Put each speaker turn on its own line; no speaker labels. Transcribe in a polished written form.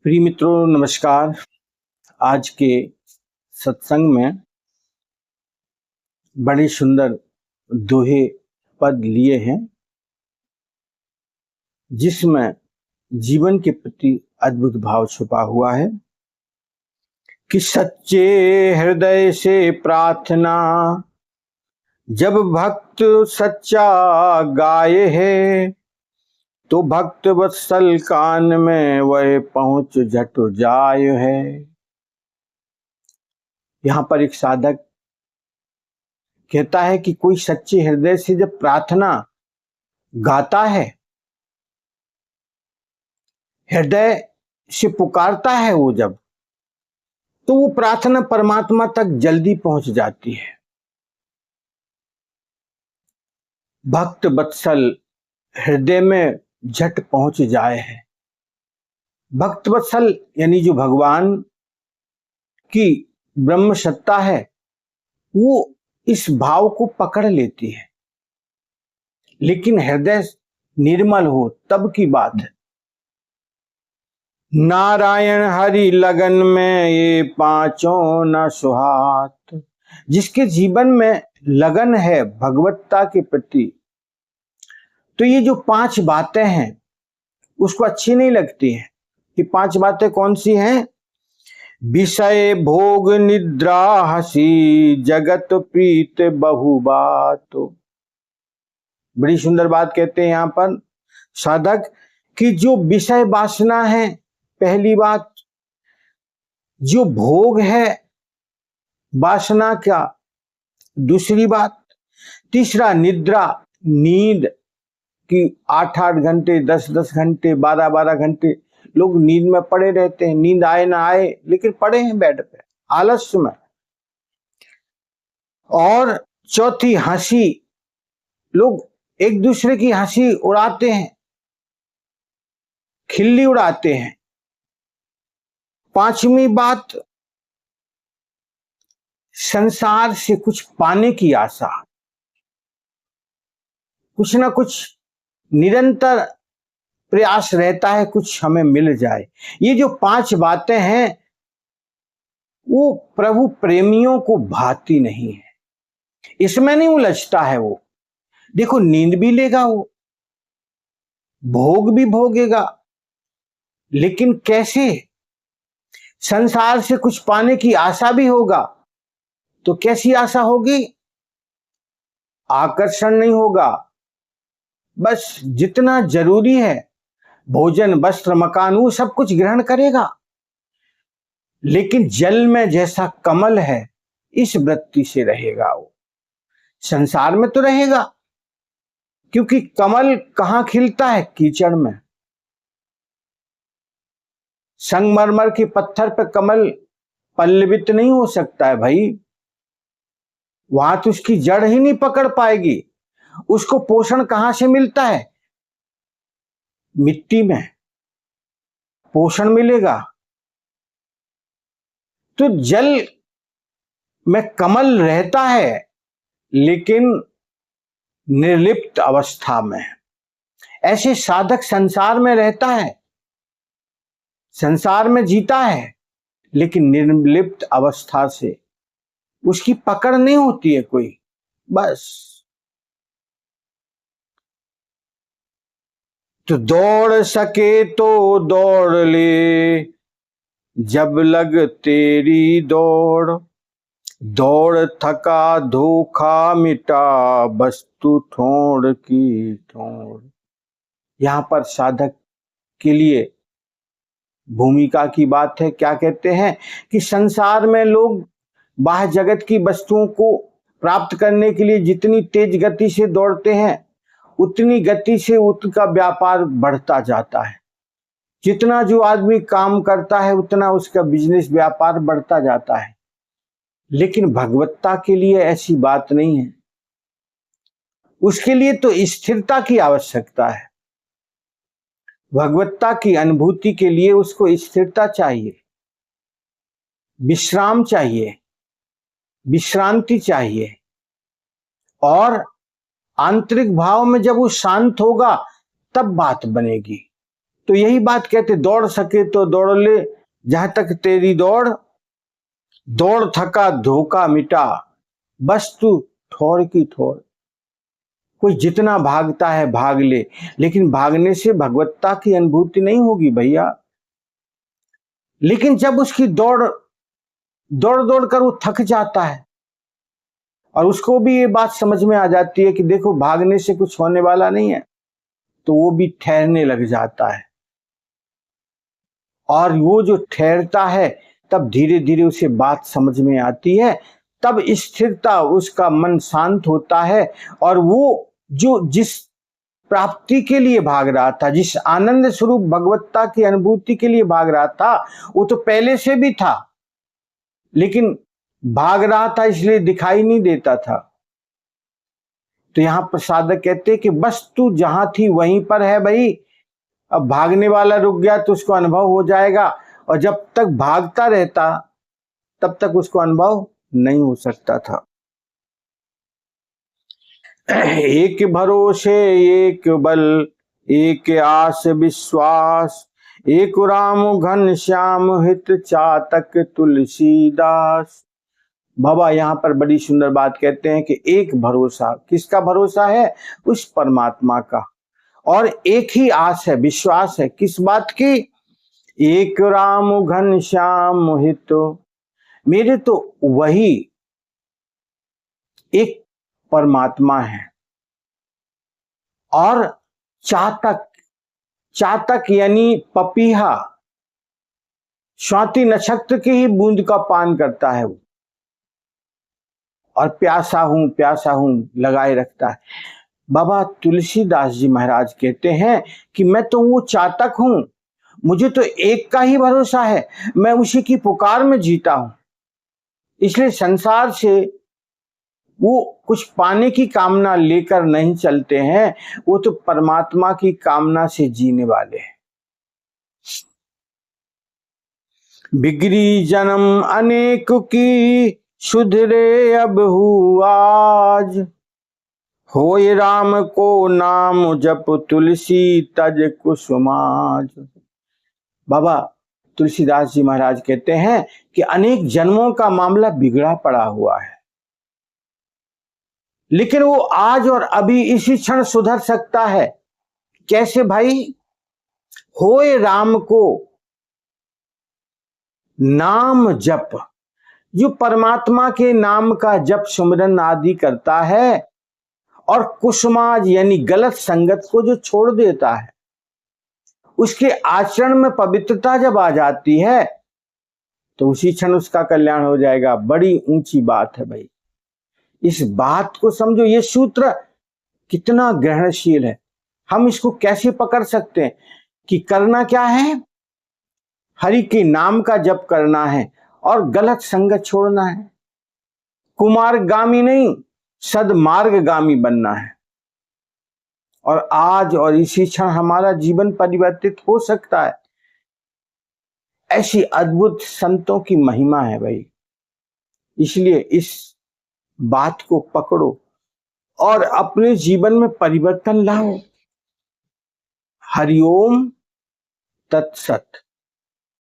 प्रिय मित्रों नमस्कार। आज के सत्संग में बड़े सुंदर दोहे पद लिए हैं जिसमें जीवन के प्रति अद्भुत भाव छुपा हुआ है कि सच्चे हृदय से प्रार्थना जब भक्त सच्चा गाये है तो भक्त वत्सल कान में वह पहुंच झट जाय है। यहाँ पर एक साधक कहता है कि कोई सच्चे हृदय से जब प्रार्थना गाता है, हृदय से पुकारता है वो जब, तो वो प्रार्थना परमात्मा तक जल्दी पहुंच जाती है। भक्त वत्सल हृदय में झट पहुंच जाए है। भक्त वत्सल यानी जो भगवान की ब्रह्म सत्ता है वो इस भाव को पकड़ लेती है, लेकिन हृदय निर्मल हो तब की बात है। नारायण हरि लगन में ये पांचों न सुहात। जिसके जीवन में लगन है भगवत्ता के प्रति, तो ये जो पांच बातें हैं उसको अच्छी नहीं लगती हैं। ये पांच बातें कौन सी हैं? विषय भोग निद्रा हसी जगत प्रीत बहु बात। बड़ी सुंदर बात कहते हैं यहाँ पर साधक कि जो विषय वासना है पहली बात, जो भोग है वासना का दूसरी बात, तीसरा निद्रा नींद कि 8-8 घंटे 10-10 घंटे 12-12 घंटे लोग नींद में पड़े रहते हैं, नींद आए ना आए लेकिन पड़े हैं बेड पे आलस्य में। और चौथी हंसी, लोग एक दूसरे की हंसी उड़ाते हैं, खिल्ली उड़ाते हैं। पांचवी बात संसार से कुछ पाने की आशा, कुछ ना कुछ निरंतर प्रयास रहता है कुछ हमें मिल जाए। ये जो पांच बातें हैं वो प्रभु प्रेमियों को भाती नहीं है, इसमें नहीं उलझता है वो। देखो नींद भी लेगा वो, भोग भी भोगेगा, लेकिन कैसे? संसार से कुछ पाने की आशा भी होगा, तो कैसी आशा होगी? आकर्षण नहीं होगा, बस जितना जरूरी है भोजन वस्त्र मकान वो सब कुछ ग्रहण करेगा, लेकिन जल में जैसा कमल है इस वृत्ति से रहेगा वो। संसार में तो रहेगा, क्योंकि कमल कहां खिलता है? कीचड़ में। संगमरमर के पत्थर पर कमल पल्लवित नहीं हो सकता है भाई, वहां तो उसकी जड़ ही नहीं पकड़ पाएगी। उसको पोषण कहां से मिलता है? मिट्टी में पोषण मिलेगा। तो जल में कमल रहता है लेकिन निर्लिप्त अवस्था में। ऐसे साधक संसार में रहता है, संसार में जीता है, लेकिन निर्लिप्त अवस्था से उसकी पकड़ नहीं होती है कोई। बस तो दौड़ सके तो दौड़ ले जब लग तेरी दौड़, दौड़ थका धोखा मिटा वस्तु ठोड़ की ठोड़। यहां पर साधक के लिए भूमिका की बात है। क्या कहते हैं कि संसार में लोग बाह्य जगत की वस्तुओं को प्राप्त करने के लिए जितनी तेज गति से दौड़ते हैं उतनी गति से उनका व्यापार बढ़ता जाता है। जितना जो आदमी काम करता है उतना उसका बिजनेस व्यापार बढ़ता जाता है, लेकिन भगवत्ता के लिए ऐसी बात नहीं है। उसके लिए तो स्थिरता की आवश्यकता है। भगवत्ता की अनुभूति के लिए उसको स्थिरता चाहिए, विश्राम चाहिए, विश्रांति चाहिए। और आंतरिक भाव में जब वो शांत होगा तब बात बनेगी। तो यही बात कहते, दौड़ सके तो दौड़ ले, जहां तक तेरी दौड़, दौड़ थका धोखा मिटा, बस तू थोड़ की थोड़। कोई जितना भागता है भाग ले, लेकिन भागने से भगवत्ता की अनुभूति नहीं होगी भैया। लेकिन जब उसकी दौड़ दौड़ दौड़ कर वो थक जाता है और उसको भी ये बात समझ में आ जाती है कि देखो भागने से कुछ होने वाला नहीं है, तो वो भी ठहरने लग जाता है। और वो जो ठहरता है तब धीरे धीरे उसे बात समझ में आती है, तब स्थिरता, उसका मन शांत होता है। और वो जो जिस प्राप्ति के लिए भाग रहा था, जिस आनंद स्वरूप भगवत्ता की अनुभूति के लिए भाग रहा था, वो तो पहले से भी था, लेकिन भाग रहा था इसलिए दिखाई नहीं देता था। तो यहां पर साधक कहते हैं कि बस तू जहां थी वहीं पर है भाई। अब भागने वाला रुक गया तो उसको अनुभव हो जाएगा, और जब तक भागता रहता तब तक उसको अनुभव नहीं हो सकता था। एक भरोसे एक बल, एक आस विश्वास, एक राम घन श्याम हित चातक तुलसीदास। बाबा यहाँ पर बड़ी सुंदर बात कहते हैं कि एक भरोसा, किसका भरोसा है? उस परमात्मा का। और एक ही आस है, विश्वास है, किस बात की? एक राम घन श्याम मोहित, मेरे तो वही एक परमात्मा है। और चातक, चातक यानी पपीहा, स्वाति नक्षत्र की ही बूंद का पान करता है वो, और प्यासा हूं लगाए रखता है। बाबा तुलसीदास जी महाराज कहते हैं कि मैं तो वो चातक हूं, मुझे तो एक का ही भरोसा है, मैं उसी की पुकार में जीता हूं। इसलिए संसार से वो कुछ पाने की कामना लेकर नहीं चलते हैं, वो तो परमात्मा की कामना से जीने वाले हैं। बिगड़ी जन्म अनेक की, सुधरे अब हुआज, होए राम को नाम जप, तुलसी तज कुसुमाज। बाबा तुलसीदास जी महाराज कहते हैं कि अनेक जन्मों का मामला बिगड़ा पड़ा हुआ है, लेकिन वो आज और अभी इसी क्षण सुधर सकता है। कैसे भाई? होए राम को नाम जप, जो परमात्मा के नाम का जप सुमिरन आदि करता है, और कुसुमाज यानी गलत संगत को जो छोड़ देता है, उसके आचरण में पवित्रता जब आ जाती है तो उसी क्षण उसका कल्याण हो जाएगा। बड़ी ऊंची बात है भाई, इस बात को समझो। ये सूत्र कितना ग्रहणशील है, हम इसको कैसे पकड़ सकते हैं कि करना क्या है? हरि के नाम का जप करना है और गलत संगत छोड़ना है। कुमार्गामी नहीं, सदमार्गगामी बनना है। और आज और इसी क्षण हमारा जीवन परिवर्तित हो सकता है। ऐसी अद्भुत संतों की महिमा है भाई। इसलिए इस बात को पकड़ो और अपने जीवन में परिवर्तन लाओ। हरिओम तत्सत।